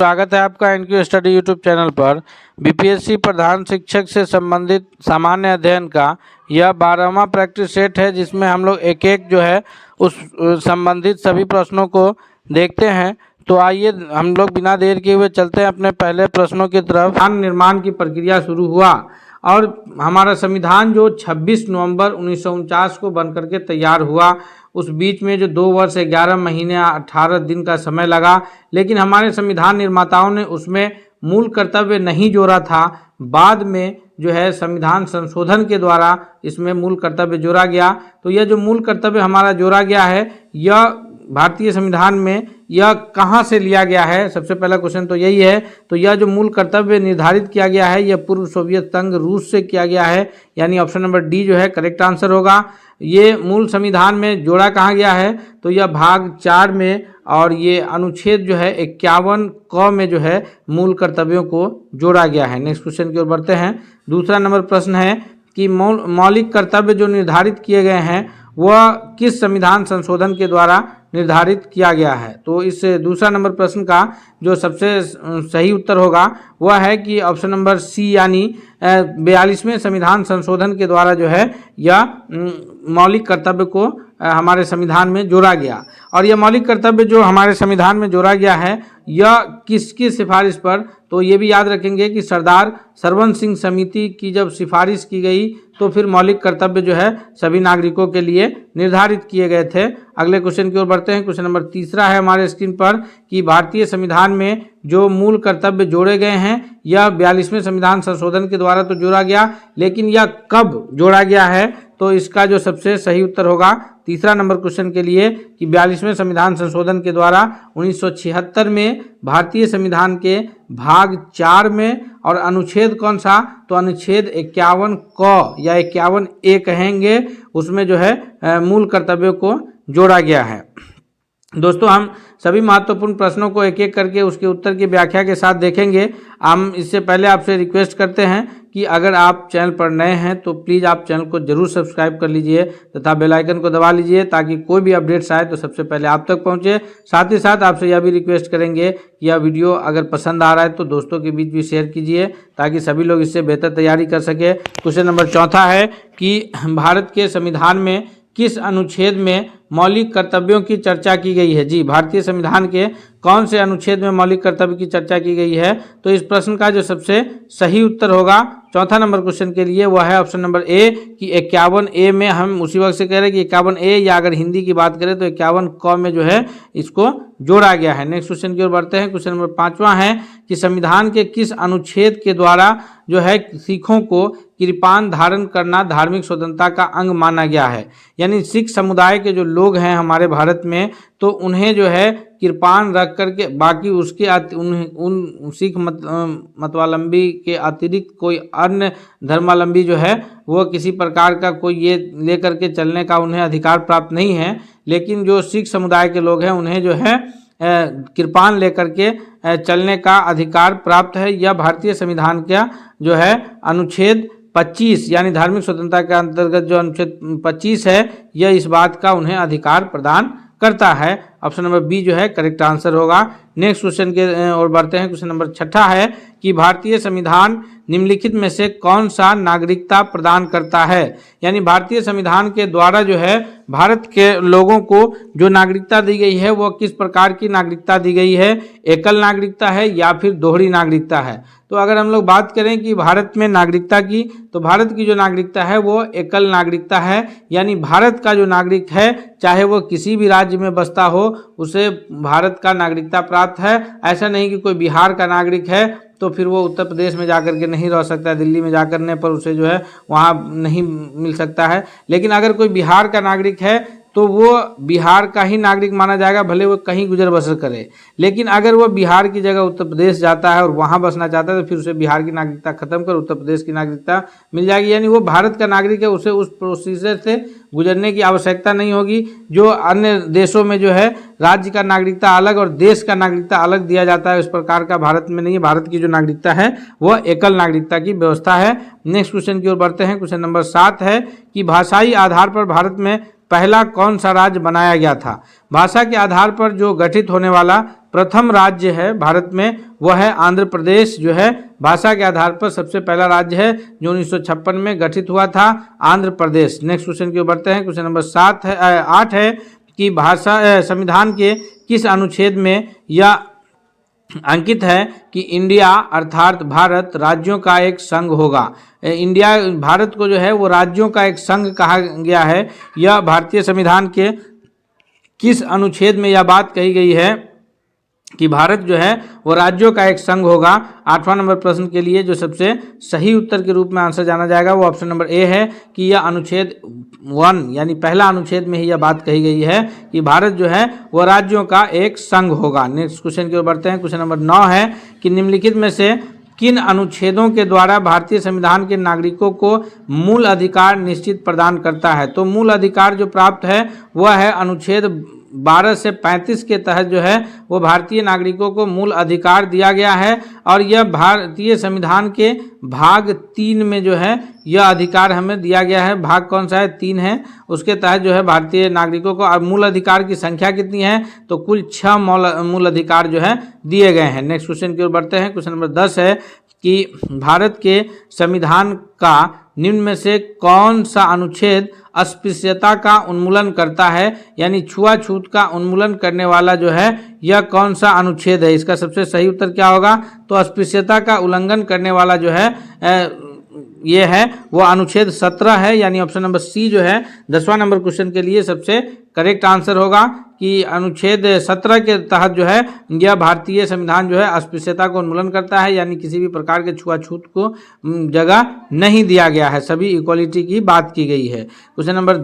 स्वागत है आपका एनक्यू स्टडी यूट्यूब चैनल पर। बीपीएससी प्रधान शिक्षक से संबंधित सामान्य अध्ययन का यह 12वां प्रैक्टिस सेट है, जिसमें हम लोग एक एक जो है उस संबंधित सभी प्रश्नों को देखते हैं। तो आइए हम लोग बिना देर किए हुए चलते हैं अपने पहले प्रश्नों की तरफ। संविधान निर्माण की प्रक्रिया शुरू हुआ और हमारा संविधान जो 26 नवंबर 1949 को बनकर के तैयार हुआ। उस बीच में जो 2 वर्ष 11 महीने 18 दिन का समय लगा, लेकिन हमारे संविधान निर्माताओं ने उसमें मूल कर्तव्य नहीं जोड़ा था। बाद में जो है संविधान संशोधन के द्वारा इसमें मूल कर्तव्य जोड़ा गया। तो यह जो मूल कर्तव्य हमारा जोड़ा गया है, यह भारतीय संविधान में यह कहाँ से लिया गया है, सबसे पहला क्वेश्चन तो यही है। तो यह जो मूल कर्तव्य निर्धारित किया गया है, यह पूर्व सोवियत संघ रूस से किया गया है, यानी ऑप्शन नंबर डी जो है करेक्ट आंसर होगा। ये मूल संविधान में जोड़ा कहाँ गया है, तो यह भाग 4 में और ये अनुच्छेद जो है 51 क में जो है मूल कर्तव्यों को जोड़ा गया है। नेक्स्ट क्वेश्चन की ओर बढ़ते हैं। दूसरा नंबर प्रश्न है कि मौलिक कर्तव्य जो निर्धारित किए गए हैं वह किस संविधान संशोधन के द्वारा निर्धारित किया गया है। तो इस दूसरा नंबर प्रश्न का जो सबसे सही उत्तर होगा वह है कि ऑप्शन नंबर सी, यानी 42वें संविधान संशोधन के द्वारा जो है यह मौलिक कर्तव्य को हमारे संविधान में जोड़ा गया। और यह मौलिक कर्तव्य जो हमारे संविधान में जोड़ा गया है, यह किसकी सिफारिश पर, तो ये भी याद रखेंगे कि सरदार सरवण सिंह समिति की जब सिफारिश की गई तो फिर मौलिक कर्तव्य जो है सभी नागरिकों के लिए निर्धारित किए गए थे। अगले क्वेश्चन की ओर बढ़ते हैं। क्वेश्चन नंबर तीसरा है हमारे स्क्रीन पर कि भारतीय संविधान में जो मूल कर्तव्य जोड़े गए हैं, यह 42वें संविधान संशोधन के द्वारा तो जोड़ा गया, लेकिन यह कब जोड़ा गया है, तो इसका जो सबसे सही उत्तर होगा तीसरा नंबर क्वेश्चन के लिए कि 42वें संविधान संशोधन के द्वारा 1976 में भारतीय संविधान के भाग 4 में, और अनुच्छेद कौन सा, तो अनुच्छेद 51 क या 51 ए कहेंगे, उसमें जो है मूल कर्तव्यों को जोड़ा गया है। दोस्तों, हम सभी महत्वपूर्ण प्रश्नों को एक एक करके उसके उत्तर की व्याख्या के साथ देखेंगे। हम इससे पहले आपसे रिक्वेस्ट करते हैं कि अगर आप चैनल पर नए हैं तो प्लीज़ आप चैनल को जरूर सब्सक्राइब कर लीजिए तथा बेल आइकन को दबा लीजिए, ताकि कोई भी अपडेट्स आए तो सबसे पहले आप तक पहुंचे। साथ ही साथ आपसे यह भी रिक्वेस्ट करेंगे कि यह वीडियो अगर पसंद आ रहा है तो दोस्तों के बीच भी शेयर कीजिए, ताकि सभी लोग इससे बेहतर तैयारी कर सके। क्वेश्चन नंबर चौथा है कि भारत के संविधान में किस अनुच्छेद में मौलिक कर्तव्यों की चर्चा की गई है। जी, भारतीय संविधान के कौन से अनुच्छेद में मौलिक कर्तव्य की चर्चा की गई है, तो इस प्रश्न का जो सबसे सही उत्तर होगा चौथा नंबर क्वेश्चन के लिए वह है ऑप्शन नंबर ए कि 51 ए में। हम उसी वक्त से कह रहे हैं कि 51 ए, या अगर हिंदी की बात करें तो 51 क में जो है इसको जोड़ा गया है। नेक्स्ट क्वेश्चन की ओर बढ़ते हैं। क्वेश्चन नंबर 5वां है कि संविधान के किस अनुच्छेद के द्वारा जो है सिखों को कृपान धारण करना धार्मिक स्वतंत्रता का अंग माना गया है। यानी सिख समुदाय के जो लोग हैं हमारे भारत में, तो उन्हें जो है कृपान रख करके बाकी उसके उन सिख मतवालंबी के अतिरिक्त कोई अन्य धर्मावलंबी जो है वो किसी प्रकार का कोई ये लेकर के चलने का उन्हें अधिकार प्राप्त नहीं है। लेकिन जो सिख समुदाय के लोग हैं उन्हें जो है कृपान लेकर के चलने का अधिकार प्राप्त है। यह भारतीय संविधान का जो है अनुच्छेद 25 यानी धार्मिक स्वतंत्रता के अंतर्गत जो अनुच्छेद 25 है, यह इस बात का उन्हें अधिकार प्रदान करता है। ऑप्शन नंबर बी जो है करेक्ट आंसर होगा। नेक्स्ट क्वेश्चन के ओर बढ़ते हैं। क्वेश्चन नंबर 6 है कि भारतीय संविधान निम्नलिखित में से कौन सा नागरिकता प्रदान करता है। यानी भारतीय संविधान के द्वारा जो है भारत के लोगों को जो नागरिकता दी गई है वो किस प्रकार की नागरिकता दी गई है, एकल नागरिकता है या फिर दोहरी नागरिकता है। तो अगर हम लोग बात करें कि भारत में नागरिकता की, तो भारत की जो नागरिकता है वो एकल नागरिकता है। यानी भारत का जो नागरिक है, चाहे वो किसी भी राज्य में बसता हो, उसे भारत का नागरिकता प्राप्त है। ऐसा नहीं कि कोई बिहार का नागरिक है तो फिर वो उत्तर प्रदेश में जाकर के नहीं रह सकता, दिल्ली में जाकर करने पर उसे जो है वहाँ नहीं मिल सकता है। लेकिन अगर कोई बिहार का नागरिक है तो वो बिहार का ही नागरिक माना जाएगा, भले वो कहीं गुजर बसर करे। लेकिन अगर वो बिहार की जगह उत्तर प्रदेश जाता है और वहाँ बसना चाहता है तो फिर उसे बिहार की नागरिकता खत्म कर उत्तर प्रदेश की नागरिकता मिल जाएगी। यानी वो भारत का नागरिक है, उसे उस प्रोसीजर से गुजरने की आवश्यकता नहीं होगी। जो अन्य देशों में जो है राज्य का नागरिकता अलग और देश का नागरिकता अलग दिया जाता है, इस प्रकार का भारत में नहीं है। भारत की जो नागरिकता है वह एकल नागरिकता की व्यवस्था है। नेक्स्ट क्वेश्चन की ओर बढ़ते हैं। क्वेश्चन नंबर 7 है कि भाषाई आधार पर भारत में पहला कौन सा राज्य बनाया गया था? भाषा के आधार पर जो गठित होने वाला प्रथम राज्य है भारत में वह है आंध्र प्रदेश। जो है भाषा के आधार पर सबसे पहला राज्य है जो 1956 में गठित हुआ था, आंध्र प्रदेश। नेक्स्ट क्वेश्चन की ओर बढ़ते हैं। क्वेश्चन नंबर 8 है कि भाषा संविधान के किस अनुच्छेद में यह अंकित है कि इंडिया अर्थात भारत राज्यों का एक संघ होगा? इंडिया भारत को जो है वो राज्यों का एक संघ कहा गया है। यह भारतीय संविधान के किस अनुच्छेद में यह बात कही गई है कि भारत जो है वो राज्यों का एक संघ होगा? 8वां नंबर प्रश्न के लिए जो सबसे सही उत्तर के रूप में आंसर जाना जाएगा वो ऑप्शन नंबर ए है कि यह अनुच्छेद 1 यानी पहला अनुच्छेद में ही यह बात कही गई है कि भारत जो है वो राज्यों का एक संघ होगा। नेक्स्ट क्वेश्चन की ओर बढ़ते हैं। क्वेश्चन नंबर 9 है कि निम्नलिखित में से किन अनुच्छेदों के द्वारा भारतीय संविधान के नागरिकों को मूल अधिकार निश्चित प्रदान करता है? तो मूल अधिकार जो प्राप्त है वह है अनुच्छेद 12 से 35 के तहत जो है वो भारतीय नागरिकों को मूल अधिकार दिया गया है और यह भारतीय संविधान के भाग 3 में जो है यह अधिकार हमें दिया गया है। भाग कौन सा है? 3 है। उसके तहत जो है भारतीय नागरिकों को अब मूल अधिकार की संख्या कितनी है? तो कुल 6 मूल अधिकार जो है दिए गए हैं। नेक्स्ट क्वेश्चन की ओर बढ़ते हैं। क्वेश्चन नंबर 10 है कि भारत के संविधान का निम्न में से कौन सा अनुच्छेद अस्पृश्यता का उन्मूलन करता है? यानी छुआछूत का उन्मूलन करने वाला जो है यह कौन सा अनुच्छेद है? इसका सबसे सही उत्तर क्या होगा? तो अस्पृश्यता का उल्लंघन करने वाला जो है ये है वो अनुच्छेद 17 है, यानी ऑप्शन नंबर सी जो है 10वां नंबर क्वेश्चन के लिए सबसे करेक्ट आंसर होगा कि अनुच्छेद 17 के तहत जो है यह भारतीय संविधान जो है अस्पृश्यता को उन्मूलन करता है, यानी किसी भी प्रकार के छुआछूत को जगह नहीं दिया गया है, सभी इक्वलिटी की बात की गई है। क्वेश्चन नंबर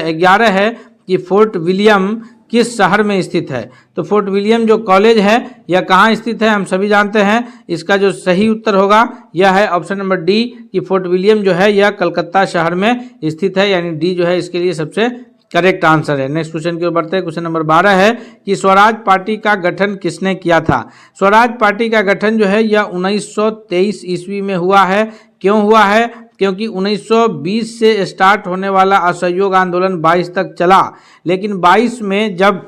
11 है कि फोर्ट विलियम किस शहर में स्थित है? तो फोर्ट विलियम जो कॉलेज है यह कहाँ स्थित है? हम सभी जानते हैं। इसका जो सही उत्तर होगा यह है ऑप्शन नंबर डी कि फोर्ट विलियम जो है यह कलकत्ता शहर में स्थित है, यानी डी जो है इसके लिए सबसे करेक्ट आंसर है। नेक्स्ट क्वेश्चन की ओर बढ़ते हैं। क्वेश्चन नंबर 12 है कि स्वराज पार्टी का गठन किसने किया था? स्वराज पार्टी का गठन जो है यह 1923 ईस्वी में हुआ है। क्यों हुआ है? क्योंकि 1920 से स्टार्ट होने वाला असहयोग आंदोलन 22 तक चला, लेकिन 22 में जब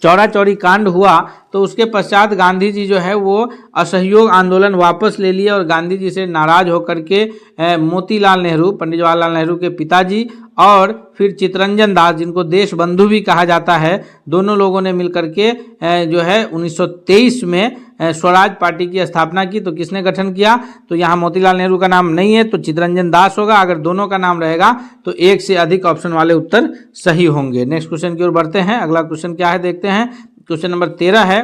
चौरा चौरी कांड हुआ तो उसके पश्चात गांधी जी जो है वो असहयोग आंदोलन वापस ले लिए और गांधी जी से नाराज होकर के मोतीलाल नेहरू, पंडित जवाहरलाल नेहरू के पिताजी और फिर चित्तरंजन दास, जिनको देश बंधु भी कहा जाता है, दोनों लोगों ने मिलकर के जो है 1923 में स्वराज पार्टी की स्थापना की। तो किसने गठन किया? तो यहाँ मोतीलाल नेहरू का नाम नहीं है तो चित्तरंजन दास होगा। अगर दोनों का नाम रहेगा तो एक से अधिक ऑप्शन वाले उत्तर सही होंगे। नेक्स्ट क्वेश्चन की ओर बढ़ते हैं। अगला क्वेश्चन क्या है देखते हैं। क्वेश्चन नंबर 13 है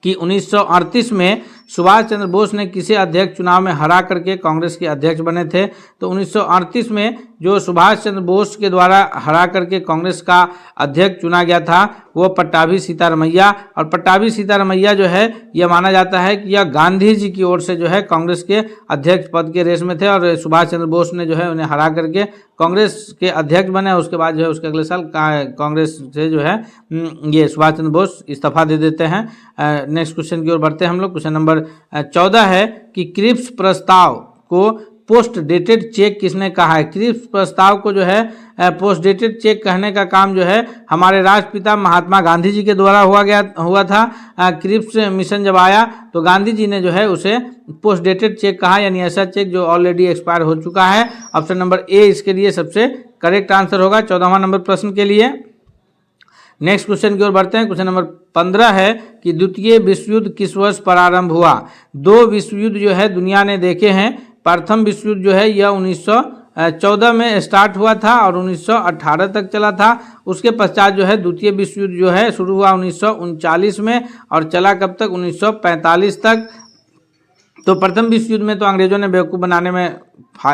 कि 1938 में सुभाष चंद्र बोस ने किसे अध्यक्ष चुनाव में हरा करके कांग्रेस के अध्यक्ष बने थे? तो 1938 में जो सुभाष चंद्र बोस के द्वारा हरा करके कांग्रेस का अध्यक्ष चुना गया था वो पट्टाभी सीतारमैया, और पट्टाभी सीतारमैया जो है यह माना जाता है कि यह गांधी जी की ओर से जो है कांग्रेस के अध्यक्ष पद के रेस में थे और सुभाष चंद्र बोस ने जो है उन्हें हरा करके कांग्रेस के अध्यक्ष बने। उसके बाद जो है उसके अगले साल कांग्रेस से जो है ये सुभाष चंद्र बोस इस्तीफा दे देते हैं। नेक्स्ट क्वेश्चन की ओर बढ़ते हैं हम लोग। क्वेश्चन नंबर 14 है कि क्रिप्स प्रस्ताव को पोस्ट डेटेड चेक किसने कहा है? क्रिप्स प्रस्ताव को जो है पोस्ट डेटेड चेक कहने का काम जो है हमारे राष्ट्रपिता महात्मा गांधी जी के द्वारा हुआ था। क्रिप्स मिशन जब आया तो गांधी जी ने जो है उसे पोस्ट डेटेड चेक कहा, यानी ऐसा चेक जो ऑलरेडी एक्सपायर हो चुका है। ऑप्शन नंबर ए इसके लिए सबसे करेक्ट आंसर होगा 14वां नंबर प्रश्न के लिए। नेक्स्ट क्वेश्चन की ओर बढ़ते हैं। क्वेश्चन नंबर 15 है कि द्वितीय विश्व युद्ध किस वर्ष प्रारंभ हुआ? 2 विश्व युद्ध जो है दुनिया ने देखे हैं। प्रथम विश्व युद्ध जो है यह 1914 में स्टार्ट हुआ था और 1918 तक चला था। उसके पश्चात जो है द्वितीय विश्व युद्ध जो है शुरू हुआ 1939 में और चला कब तक? 1945 तक। तो प्रथम विश्व युद्ध में तो अंग्रेजों ने बेवकूफ़ बनाने में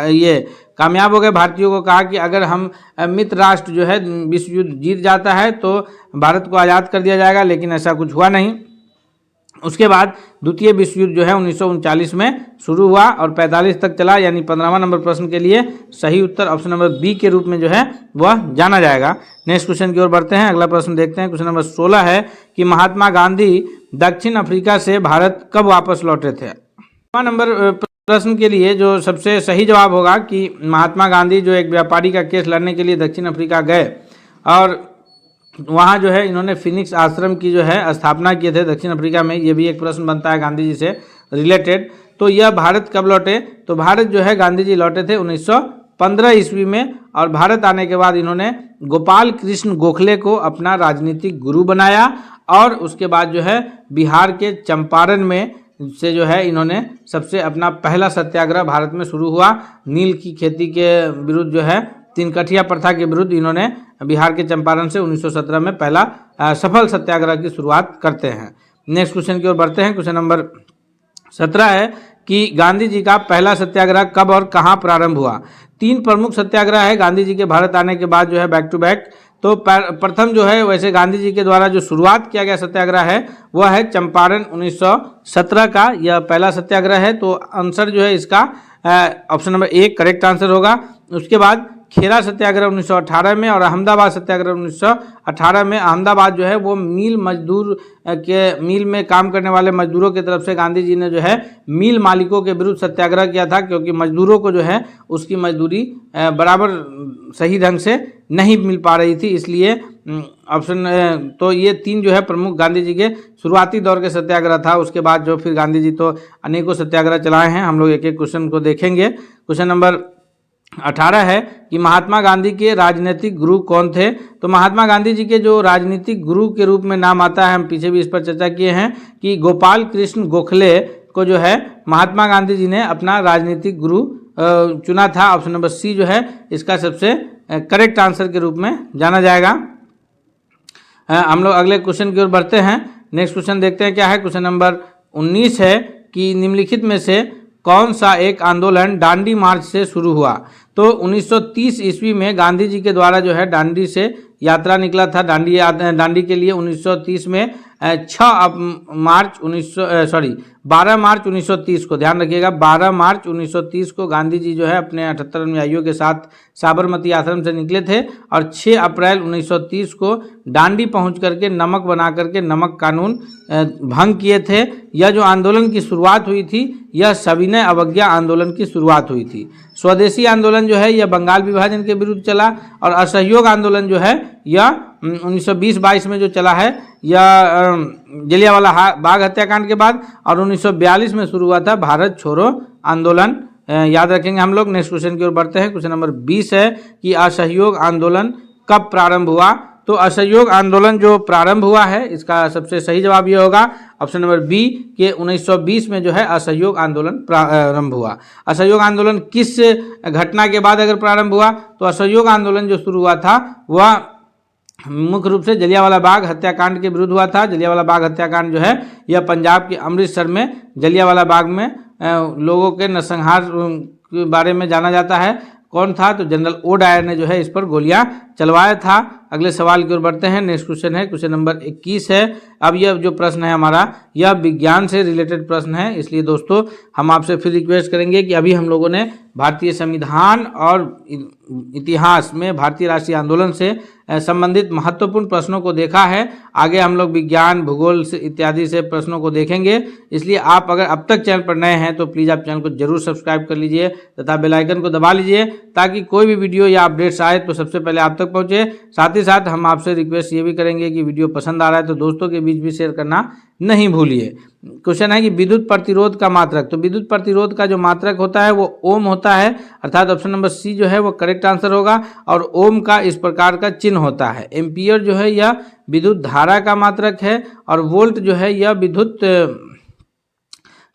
ये कामयाब हो गए। भारतीयों को कहा कि अगर हम मित्र राष्ट्र जो है विश्व युद्ध जीत जाता है तो भारत को आज़ाद कर दिया जाएगा, लेकिन ऐसा कुछ हुआ नहीं। उसके बाद द्वितीय विश्व युद्ध जो है 1939 में शुरू हुआ और 45 तक चला, यानी 15वां नंबर प्रश्न के लिए सही उत्तर ऑप्शन नंबर बी के रूप में जो है वह जाना जाएगा। नेक्स्ट क्वेश्चन की ओर बढ़ते हैं। अगला प्रश्न देखते हैं। क्वेश्चन नंबर 16 है कि महात्मा गांधी दक्षिण अफ्रीका से भारत कब वापस लौटे थे? नंबर प्रश्न के लिए जो सबसे सही जवाब होगा कि महात्मा गांधी जो एक व्यापारी का केस लड़ने के लिए दक्षिण अफ्रीका गए और वहाँ जो है इन्होंने फिनिक्स आश्रम की जो है स्थापना किए थे दक्षिण अफ्रीका में। ये भी एक प्रश्न बनता है गांधी जी से रिलेटेड। तो यह भारत कब लौटे? तो भारत जो है गांधी जी लौटे थे 1915 ईस्वी में, और भारत आने के बाद इन्होंने गोपाल कृष्ण गोखले को अपना राजनीतिक गुरु बनाया, और उसके बाद जो है बिहार के चंपारण में से जो है इन्होंने सबसे अपना पहला सत्याग्रह भारत में शुरू हुआ। नील की खेती के विरुद्ध जो है तीन कठिया प्रथा के विरुद्ध इन्होंने बिहार के चंपारण से 1917 में पहला सफल सत्याग्रह की शुरुआत करते हैं। नेक्स्ट क्वेश्चन की ओर बढ़ते हैं। क्वेश्चन नंबर 17 है कि गांधी जी का पहला सत्याग्रह कब और कहाँ प्रारंभ हुआ? 3 प्रमुख सत्याग्रह है गांधी जी के भारत आने के बाद जो है बैक टू बैक। तो प्रथम जो है वैसे गांधी जी के द्वारा जो शुरुआत किया गया सत्याग्रह है वह है चंपारण 1917 का, यह पहला सत्याग्रह है। तो आंसर जो है इसका ऑप्शन नंबर 1 करेक्ट आंसर होगा। उसके बाद खेरा सत्याग्रह 1918 में, और अहमदाबाद सत्याग्रह 1918 में। अहमदाबाद जो है वो मिल में काम करने वाले मजदूरों की तरफ से गांधी जी ने जो है मिल मालिकों के विरुद्ध सत्याग्रह किया था, क्योंकि मजदूरों को जो है उसकी मजदूरी बराबर सही ढंग से नहीं मिल पा रही थी, इसलिए ऑप्शन तो ये 3 जो है प्रमुख गांधी जी के शुरुआती दौर के सत्याग्रह था। उसके बाद जो फिर गांधी जी तो अनेकों सत्याग्रह चलाए हैं। हम लोग एक एक क्वेश्चन को देखेंगे। क्वेश्चन नंबर 18 है कि महात्मा गांधी के राजनीतिक गुरु कौन थे? तो महात्मा गांधी जी के जो राजनीतिक गुरु के रूप में नाम आता है, हम पीछे भी इस पर चर्चा किए हैं कि गोपाल कृष्ण गोखले को जो है महात्मा गांधी जी ने अपना राजनीतिक गुरु चुना था। ऑप्शन नंबर सी जो है इसका सबसे करेक्ट आंसर के रूप में जाना जाएगा। हम लोग अगले क्वेश्चन की ओर बढ़ते हैं। नेक्स्ट क्वेश्चन देखते हैं क्या है। क्वेश्चन नंबर 19 है कि निम्नलिखित में से कौन सा एक आंदोलन दांडी मार्च से शुरू हुआ? तो 1930 ईस्वी में गांधी जी के द्वारा जो है दांडी से यात्रा निकला था। दांडी के लिए 1930 में 12 मार्च 1930 को ध्यान रखिएगा, 12 मार्च 1930 को गांधी जी जो है अपने 78 अनुयायियों के साथ साबरमती आश्रम से निकले थे, और 6 अप्रैल 1930 को दांडी पहुंच करके नमक बना करके नमक कानून भंग किए थे। यह जो आंदोलन की शुरुआत हुई थी यह सविनय अवज्ञा आंदोलन की शुरुआत हुई थी। स्वदेशी आंदोलन जो है यह बंगाल विभाजन के विरुद्ध चला, और असहयोग आंदोलन जो है यह 1920-22 में जो चला है यह जलियांवाला बाग हत्याकांड के बाद, और 1942 में शुरू हुआ था भारत छोड़ो आंदोलन। याद रखेंगे हम लोग। नेक्स्ट क्वेश्चन की ओर बढ़ते हैं। क्वेश्चन नंबर 20 है कि असहयोग आंदोलन कब प्रारंभ हुआ? तो असहयोग आंदोलन जो प्रारंभ हुआ है इसका सबसे सही जवाब ये होगा ऑप्शन नंबर बी कि 1920 में जो है असहयोग आंदोलन प्रारंभ हुआ। असहयोग आंदोलन किस घटना के बाद अगर प्रारंभ हुआ? तो असहयोग आंदोलन जो शुरू हुआ था वह मुख्य रूप से जलियांवाला बाग हत्याकांड के विरुद्ध हुआ था। जलियांवाला बाग हत्याकांड जो है यह पंजाब के अमृतसर में जलियांवाला बाग में लोगों के नरसंहार के बारे में जाना जाता है। कौन था? तो जनरल ओ डायर ने जो है इस पर गोलियां चलवाया था। अगले सवाल की ओर बढ़ते हैं। नेक्स्ट क्वेश्चन है क्वेश्चन नंबर 21 है। अब यह जो प्रश्न है हमारा यह विज्ञान से रिलेटेड प्रश्न है, इसलिए दोस्तों हम आपसे फिर रिक्वेस्ट करेंगे कि अभी हम लोगों ने भारतीय संविधान और इतिहास में भारतीय राष्ट्रीय आंदोलन से संबंधित महत्वपूर्ण प्रश्नों को देखा है। आगे हम लोग विज्ञान भूगोल से इत्यादि से प्रश्नों को देखेंगे, इसलिए आप अगर अब तक चैनल पर नए हैं तो प्लीज़ आप चैनल को जरूर सब्सक्राइब कर लीजिए तथा बेल आइकन को दबा लीजिए ताकि कोई भी वीडियो या अपडेट्स आए तो सबसे पहले आप तक पहुंचे। साथ ही साथ हम आपसे रिक्वेस्ट ये भी करेंगे कि वीडियो पसंद आ रहा है तो दोस्तों के बीच भी शेयर करना नहीं भूलिए। क्वेश्चन है कि विद्युत प्रतिरोध का मात्रक। तो विद्युत प्रतिरोध का जो मात्रक होता है वो ओम होता है, अर्थात ऑप्शन नंबर सी जो है वो करेक्ट आंसर होगा। और ओम का इस प्रकार का चिन्ह होता है। एम्पियर जो है यह विद्युत धारा का मात्रक है, और वोल्ट जो है यह विद्युत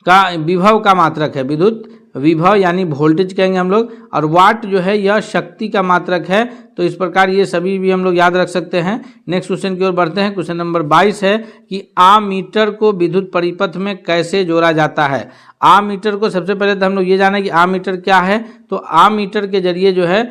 का विभव का मात्रक है। विद्युत विभव यानी वोल्टेज कहेंगे हम लोग। और वाट जो है यह शक्ति का मात्रक है। तो इस प्रकार ये सभी भी हम लोग याद रख सकते हैं। नेक्स्ट क्वेश्चन की ओर बढ़ते हैं। क्वेश्चन नंबर 22 है कि आमीटर को विद्युत परिपथ में कैसे जोड़ा जाता है? आमीटर को सबसे पहले तो हम लोग ये जाने कि आमीटर क्या है। तो आमीटर के जरिए जो है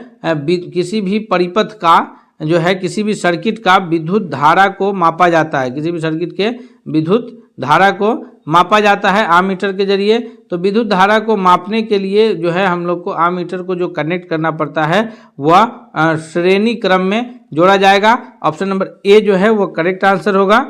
किसी भी परिपथ का जो है किसी भी सर्किट का विद्युत धारा को मापा जाता है। किसी भी सर्किट के विद्युत धारा को मापा जाता है आमीटर के जरिए। तो विद्युत धारा को मापने के लिए जो है हम लोग को आमीटर को जो कनेक्ट करना पड़ता है वह श्रेणी क्रम में जोड़ा जाएगा। ऑप्शन नंबर ए जो है वो करेक्ट आंसर होगा।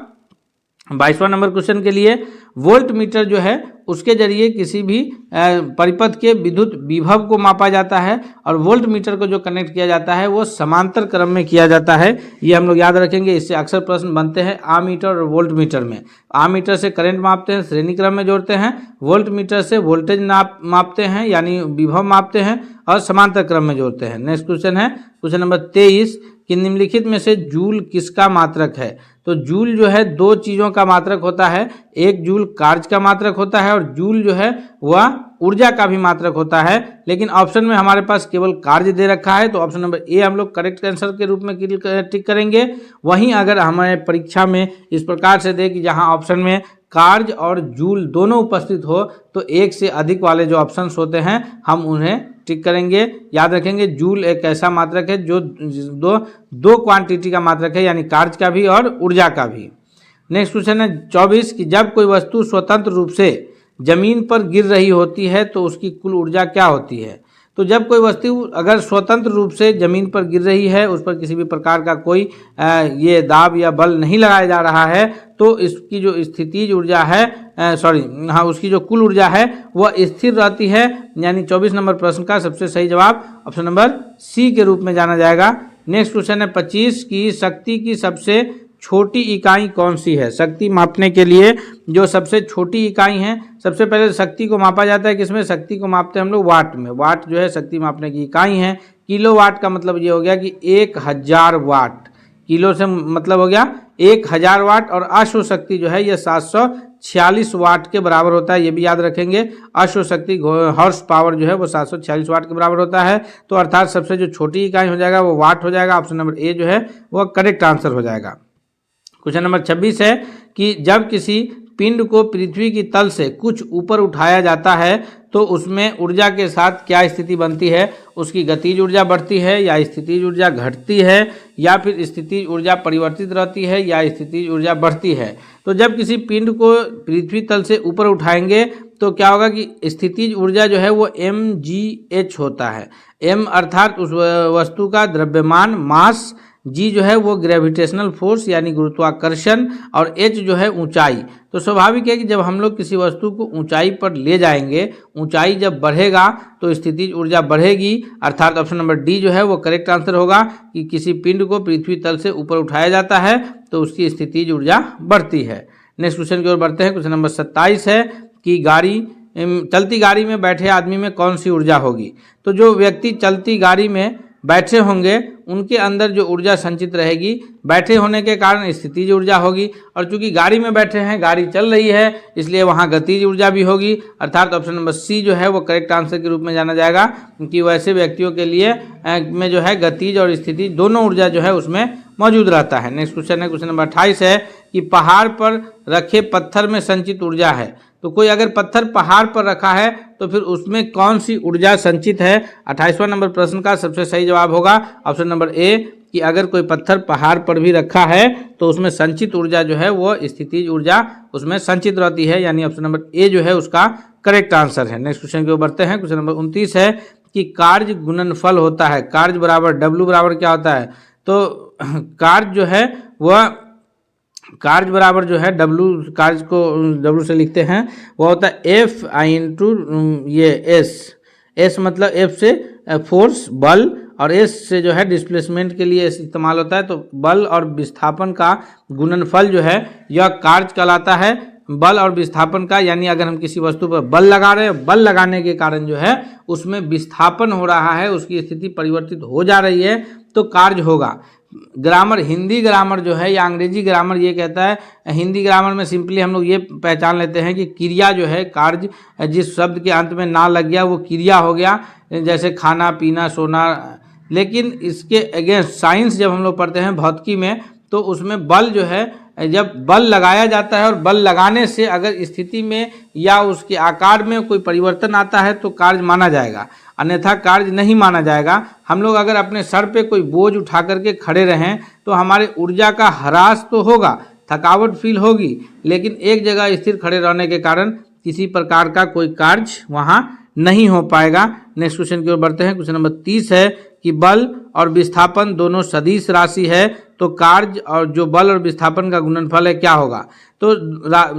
22वां नंबर क्वेश्चन के लिए वोल्ट मीटर जो है उसके जरिए किसी भी परिपथ के विद्युत विभव को मापा जाता है और वोल्ट मीटर को जो कनेक्ट किया जाता है वो समांतर क्रम में किया जाता है। ये हम लोग याद रखेंगे, इससे अक्सर प्रश्न बनते हैं आमीटर और वोल्ट मीटर में। आमीटर से करंट मापते हैं, श्रेणी क्रम में जोड़ते हैं, वोल्ट मीटर से वोल्टेज मापते हैं यानी विभव मापते हैं और समांतर क्रम में जोड़ते हैं। नेक्स्ट क्वेश्चन है क्वेश्चन नंबर 23 कि निम्नलिखित में से जूल किसका मात्रक है। तो जूल जो है दो चीज़ों का मात्रक होता है, एक जूल कार्य का मात्रक होता है और जूल जो है वह ऊर्जा का भी मात्रक होता है। लेकिन ऑप्शन में हमारे पास केवल कार्य दे रखा है तो ऑप्शन नंबर ए हम लोग करेक्ट आंसर के रूप में टिक करेंगे। वहीं अगर हमारे परीक्षा में इस प्रकार से दे कि जहां ऑप्शन में कार्य और जूल दोनों उपस्थित हो तो एक से अधिक वाले जो ऑप्शंस होते हैं हम उन्हें टिक करेंगे। याद रखेंगे जूल एक ऐसा मात्रक है जो दो क्वांटिटी का मात्रक है, यानी कार्य का भी और ऊर्जा का भी। नेक्स्ट क्वेश्चन है 24 कि जब कोई वस्तु स्वतंत्र रूप से जमीन पर गिर रही होती है तो उसकी कुल ऊर्जा क्या होती है। तो जब कोई वस्तु अगर स्वतंत्र रूप से जमीन पर गिर रही है, उस पर किसी भी प्रकार का कोई ये दाब या बल नहीं लगाया जा रहा है, तो इसकी जो स्थितिज ऊर्जा है उसकी जो कुल ऊर्जा है वह स्थिर रहती है। यानी 24 नंबर प्रश्न का सबसे सही जवाब ऑप्शन नंबर सी के रूप में जाना जाएगा। नेक्स्ट क्वेश्चन है 25 की शक्ति की सबसे छोटी इकाई कौन सी है। शक्ति मापने के लिए जो सबसे छोटी इकाई है, सबसे पहले शक्ति को मापा जाता है किसमें, शक्ति को मापते हैं हम लोग वाट में। वाट जो है शक्ति मापने की इकाई है। किलो वाट का मतलब ये हो गया कि 1000 वाट, किलो से मतलब हो गया 1000 वाट। और अश्व शक्ति जो है यह 746 वाट के बराबर होता है, ये भी याद रखेंगे। अश्व शक्ति हॉर्स पावर जो है वो 746 वाट के बराबर होता है। तो अर्थात सबसे जो छोटी इकाई हो जाएगा वो वाट हो जाएगा। ऑप्शन नंबर ए जो है वह करेक्ट आंसर हो जाएगा। क्वेश्चन नंबर 26 है कि जब किसी पिंड को पृथ्वी की तल से कुछ ऊपर उठाया जाता है तो उसमें ऊर्जा के साथ क्या स्थिति बनती है। उसकी गतिज ऊर्जा बढ़ती है या स्थितिज ऊर्जा घटती है या फिर स्थितिज ऊर्जा परिवर्तित रहती है या स्थितिज ऊर्जा बढ़ती है। तो जब किसी पिंड को पृथ्वी तल से ऊपर उठाएंगे तो क्या होगा कि स्थितिज ऊर्जा जो है वो mgh होता है। m अर्थात उस वस्तु का द्रव्यमान मास, जी जो है वो ग्रेविटेशनल फोर्स यानी गुरुत्वाकर्षण और एच जो है ऊंचाई। तो स्वाभाविक है कि जब हम लोग किसी वस्तु को ऊंचाई पर ले जाएंगे, ऊंचाई जब बढ़ेगा तो स्थितिज ऊर्जा बढ़ेगी। अर्थात ऑप्शन नंबर डी जो है वो करेक्ट आंसर होगा कि किसी पिंड को पृथ्वी तल से ऊपर उठाया जाता है तो उसकी स्थितिज ऊर्जा बढ़ती है। नेक्स्ट क्वेश्चन की ओर बढ़ते हैं। क्वेश्चन नंबर 27 है कि चलती गाड़ी में बैठे आदमी में कौन सी ऊर्जा होगी। तो जो व्यक्ति चलती गाड़ी में बैठे होंगे उनके अंदर जो ऊर्जा संचित रहेगी, बैठे होने के कारण स्थितिज ऊर्जा होगी। और चूंकि गाड़ी में बैठे हैं, गाड़ी चल रही है, इसलिए वहाँ गतिज ऊर्जा भी होगी। अर्थात ऑप्शन नंबर सी जो है वो करेक्ट आंसर के रूप में जाना जाएगा, क्योंकि वैसे व्यक्तियों के लिए में जो है गतिज और स्थितिज दोनों ऊर्जा जो है उसमें मौजूद रहता है। नेक्स्ट क्वेश्चन है क्वेश्चन नंबर 28 है कि पहाड़ पर रखे पत्थर में संचित ऊर्जा है। तो कोई अगर पत्थर पहाड़ पर रखा है तो फिर उसमें कौन सी ऊर्जा संचित है। 28वां नंबर प्रश्न का सबसे सही जवाब होगा ऑप्शन नंबर ए कि अगर कोई पत्थर पहाड़ पर भी रखा है तो उसमें संचित ऊर्जा जो है वो स्थितिज ऊर्जा उसमें संचित रहती है, यानी ऑप्शन नंबर ए जो है उसका करेक्ट आंसर है। नेक्स्ट क्वेश्चन की ओर बढ़ते हैं। क्वेश्चन नंबर 29 है कि कार्य गुणनफल होता है। कार्य बराबर W बराबर क्या होता है। तो कार्य जो है वह कार्य बराबर जो है W, कार्य को W से लिखते हैं, वह होता है F इंटू ये S मतलब F से फोर्स बल और S से जो है डिस्प्लेसमेंट के लिए इस्तेमाल होता है। तो बल और विस्थापन का गुणनफल जो है यह कार्य कहलाता है। बल और विस्थापन का, यानी अगर हम किसी वस्तु पर बल लगा रहे हैं, बल लगाने के कारण जो है उसमें विस्थापन हो रहा है, उसकी स्थिति परिवर्तित हो जा रही है, तो कार्य होगा। ग्रामर, हिंदी ग्रामर जो है या अंग्रेजी ग्रामर ये कहता है, हिंदी ग्रामर में सिंपली हम लोग ये पहचान लेते हैं कि क्रिया जो है, कार्य जिस शब्द के अंत में ना लग गया वो क्रिया हो गया, जैसे खाना पीना सोना। लेकिन इसके अगेंस्ट साइंस जब हम लोग पढ़ते हैं भौतिकी में, तो उसमें बल जो है, जब बल लगाया जाता है और बल लगाने से अगर स्थिति में या उसके आकार में कोई परिवर्तन आता है तो कार्य माना जाएगा, अन्यथा कार्य नहीं माना जाएगा। हम लोग अगर अपने सर पे कोई बोझ उठा करके खड़े रहें तो हमारे ऊर्जा का ह्रास तो होगा, थकावट फील होगी, लेकिन एक जगह स्थिर खड़े रहने के कारण किसी प्रकार का कोई कार्य वहाँ नहीं हो पाएगा। नेक्स्ट क्वेश्चन की ओर बढ़ते हैं। क्वेश्चन नंबर 30 है कि बल और विस्थापन दोनों सदिश राशि है तो कार्य और जो बल और विस्थापन का गुणनफल है क्या होगा। तो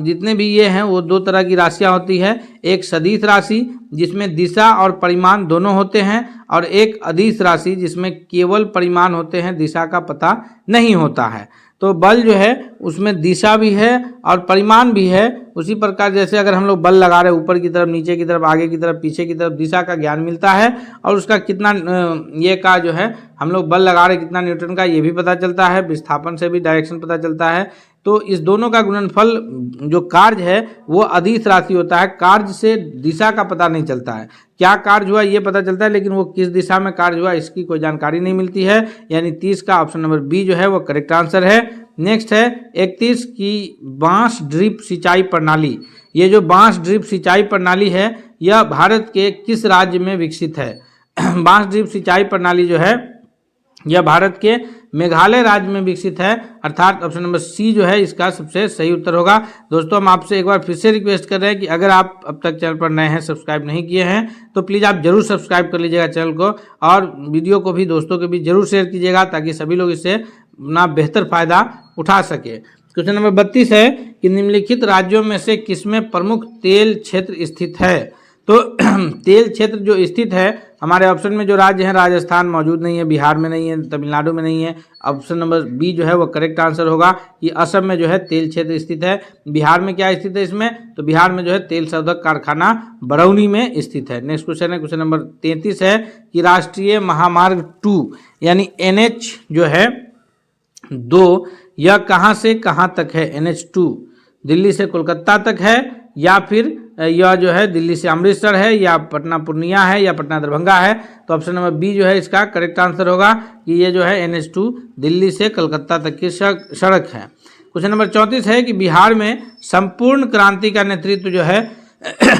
जितने भी ये हैं वो दो तरह की राशियां होती है, एक सदिश राशि जिसमें दिशा और परिमाण दोनों होते हैं, और एक अदिश राशि जिसमें केवल परिमाण होते हैं, दिशा का पता नहीं होता है। तो बल जो है उसमें दिशा भी है और परिमाण भी है। उसी प्रकार जैसे अगर हम लोग बल लगा रहे हैं ऊपर की तरफ, नीचे की तरफ, आगे की तरफ, पीछे की तरफ, दिशा का ज्ञान मिलता है और उसका कितना ये का जो है हम लोग बल लगा रहे कितना न्यूटन का ये भी पता चलता है, विस्थापन से भी डायरेक्शन पता चलता है। तो इस दोनों का गुणनफल जो कार्य है वो अदिश राशि होता है। कार्य से दिशा का पता नहीं चलता है, क्या कार्य हुआ ये पता चलता है, लेकिन वो किस दिशा में कार्य हुआ इसकी कोई जानकारी नहीं मिलती है। यानी 30 का ऑप्शन नंबर बी जो है वो करेक्ट आंसर है। नेक्स्ट है 31 की बांस ड्रिप सिंचाई प्रणाली। ये जो बांस ड्रिप सिंचाई प्रणाली है यह भारत के किस राज्य में विकसित है। बांस ड्रिप सिंचाई प्रणाली जो है यह भारत के मेघालय राज्य में विकसित है, अर्थात ऑप्शन नंबर सी जो है इसका सबसे सही उत्तर होगा। दोस्तों हम आपसे एक बार फिर से रिक्वेस्ट कर रहे हैं कि अगर आप अब तक चैनल पर नए हैं, सब्सक्राइब नहीं किए हैं, तो प्लीज़ आप जरूर सब्सक्राइब कर लीजिएगा चैनल को, और वीडियो को भी दोस्तों के बीच जरूर शेयर कीजिएगा ताकि सभी लोग इससे अपना बेहतर फायदा उठा सके। क्वेश्चन नंबर 32 है कि निम्नलिखित राज्यों में से किसमें प्रमुख तेल क्षेत्र स्थित है। तो तेल क्षेत्र जो स्थित है हमारे ऑप्शन में जो राज्य हैं, राजस्थान मौजूद नहीं है, बिहार में नहीं है, तमिलनाडु में नहीं है। ऑप्शन नंबर बी जो है वो करेक्ट आंसर होगा कि असम में जो है तेल क्षेत्र स्थित है। बिहार में क्या स्थित है इसमें, तो बिहार में जो है तेल शोधक कारखाना बरौनी में स्थित है। नेक्स्ट क्वेश्चन है क्वेश्चन नंबर 33 है कि राष्ट्रीय महामार्ग 2 यानी NH जो है 2 यह कहाँ से कहाँ तक है। NH2 दिल्ली से कोलकाता तक है, या फिर यह जो है दिल्ली से अमृतसर है, या पटना पूर्णिया है, या पटना दरभंगा है। तो ऑप्शन नंबर बी जो है इसका करेक्ट आंसर होगा कि ये जो है NH2 दिल्ली से कलकत्ता तक की सड़क है। क्वेश्चन नंबर 34 है कि बिहार में संपूर्ण क्रांति का नेतृत्व जो है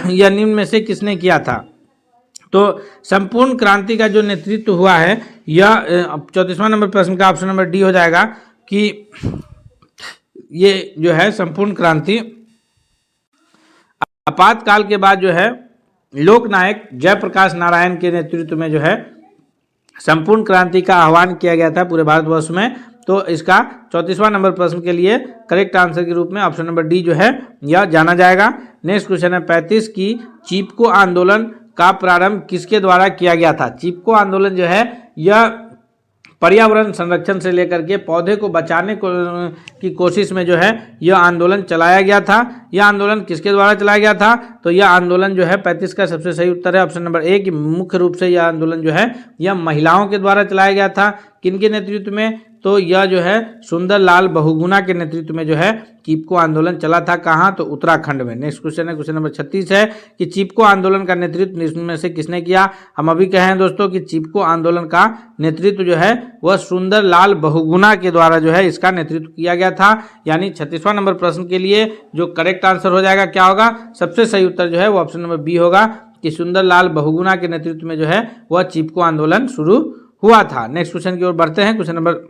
यह निम्न में से किसने किया था। तो संपूर्ण क्रांति का जो नेतृत्व हुआ है यह 34वां नंबर प्रश्न का ऑप्शन नंबर डी हो जाएगा कि ये जो है संपूर्ण क्रांति आपातकाल के बाद जो है लोकनायक जयप्रकाश नारायण के नेतृत्व में जो है संपूर्ण क्रांति का आह्वान किया गया था पूरे भारतवर्ष में। तो इसका 34वां नंबर प्रश्न के लिए करेक्ट आंसर के रूप में ऑप्शन नंबर डी जो है यह जाना जाएगा। नेक्स्ट क्वेश्चन है 35 की चिपको आंदोलन का प्रारंभ किसके द्वारा किया गया था। चिपको आंदोलन जो है यह पर्यावरण संरक्षण से लेकर के पौधे को बचाने की कोशिश में जो है यह आंदोलन चलाया गया था। यह आंदोलन किसके द्वारा चलाया गया था, तो यह आंदोलन जो है 35 का सबसे सही उत्तर है ऑप्शन नंबर ए कि मुख्य रूप से यह आंदोलन जो है यह महिलाओं के द्वारा चलाया गया था। किनके नेतृत्व में, तो यह जो है सुंदरलाल बहुगुणा के नेतृत्व में जो है चिपको आंदोलन चला था। कहाँ, तो उत्तराखंड में। नेक्स्ट क्वेश्चन है क्वेश्चन नंबर 36 है कि चिपको आंदोलन का नेतृत्व इसमें से किसने किया। हम अभी कहे हैं दोस्तों कि चिपको आंदोलन का नेतृत्व जो है वह सुंदरलाल बहुगुणा के द्वारा जो है इसका नेतृत्व किया गया था। यानी 36वां नंबर प्रश्न के लिए जो करेक्ट आंसर हो जाएगा क्या होगा, सबसे सही उत्तर जो है वो ऑप्शन नंबर बी होगा कि सुंदरलाल बहुगुणा के नेतृत्व में जो है वह चिपको आंदोलन शुरू हुआ था। नेक्स्ट क्वेश्चन की ओर बढ़ते हैं। क्वेश्चन नंबर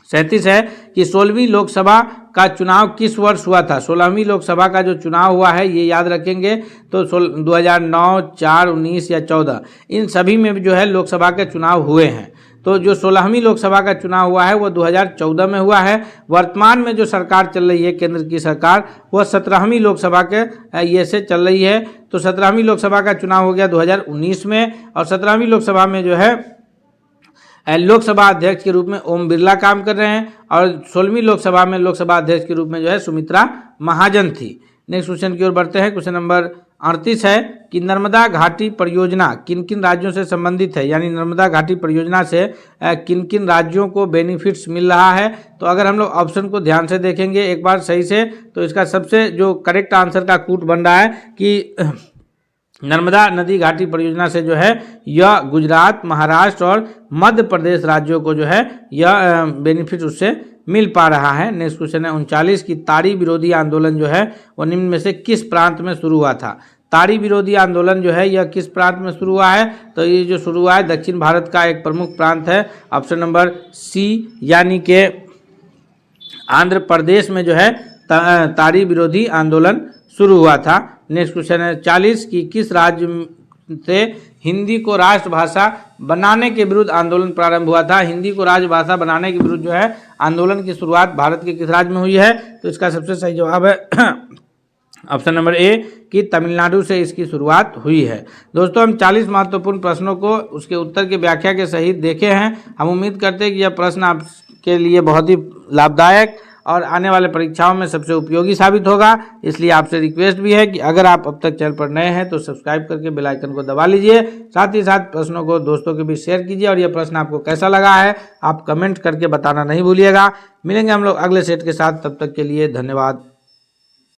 37 है कि 16वीं लोकसभा का चुनाव किस वर्ष हुआ था। 16वीं लोकसभा का जो चुनाव हुआ है ये याद रखेंगे तो 2009, 4, 19 या 14 इन सभी में जो है लोकसभा के चुनाव हुए हैं। तो जो 16वीं लोकसभा का चुनाव हुआ है वो 2014 में हुआ है। वर्तमान में जो सरकार चल रही है केंद्र की सरकार वह 17वीं लोकसभा के ये से चल रही है। तो 17वीं लोकसभा का चुनाव हो गया 2019 में, और 17वीं लोकसभा में जो है लोकसभा अध्यक्ष के रूप में ओम बिरला काम कर रहे हैं, और 16वीं लोकसभा में लोकसभा अध्यक्ष के रूप में जो है सुमित्रा महाजन थी। नेक्स्ट क्वेश्चन की ओर बढ़ते हैं। क्वेश्चन नंबर 38 है कि नर्मदा घाटी परियोजना किन किन राज्यों से संबंधित है। यानी नर्मदा घाटी परियोजना से किन किन राज्यों को बेनिफिट्स मिल रहा है। तो अगर हम लोग ऑप्शन को ध्यान से देखेंगे एक बार सही से, तो इसका सबसे जो करेक्ट आंसर का कूट बन रहा है कि नर्मदा नदी घाटी परियोजना से जो है यह गुजरात, महाराष्ट्र और मध्य प्रदेश राज्यों को जो है यह बेनिफिट उससे मिल पा रहा है। नेक्स्ट क्वेश्चन है 39 की ताड़ी विरोधी आंदोलन जो है वो निम्न में से किस प्रांत में शुरू हुआ था। ताड़ी विरोधी आंदोलन जो है यह किस प्रांत में शुरू हुआ है, तो ये जो शुरू हुआ है दक्षिण भारत का एक प्रमुख प्रांत है ऑप्शन नंबर सी, यानी कि आंध्र प्रदेश में जो है ताड़ी विरोधी आंदोलन शुरू हुआ था। नेक्स्ट क्वेश्चन है 40 की किस राज्य से हिंदी को राष्ट्रभाषा बनाने के विरुद्ध आंदोलन प्रारंभ हुआ था। हिंदी को राजभाषा बनाने के विरुद्ध जो है आंदोलन की शुरुआत भारत के किस राज्य में हुई है? तो इसका सबसे सही जवाब है ऑप्शन नंबर ए कि तमिलनाडु से इसकी शुरुआत हुई है। दोस्तों, हम 40 महत्वपूर्ण प्रश्नों को उसके उत्तर की व्याख्या के सहित देखे हैं। हम उम्मीद करते हैं कि यह प्रश्न आपके लिए बहुत ही लाभदायक और आने वाले परीक्षाओं में सबसे उपयोगी साबित होगा। इसलिए आपसे रिक्वेस्ट भी है कि अगर आप अब तक चैनल पर नए हैं तो सब्सक्राइब करके बेल आइकन को दबा लीजिए। साथ ही साथ प्रश्नों को दोस्तों के बीच शेयर कीजिए और यह प्रश्न आपको कैसा लगा है आप कमेंट करके बताना नहीं भूलिएगा। मिलेंगे हम लोग अगले सेट के साथ, तब तक के लिए धन्यवाद।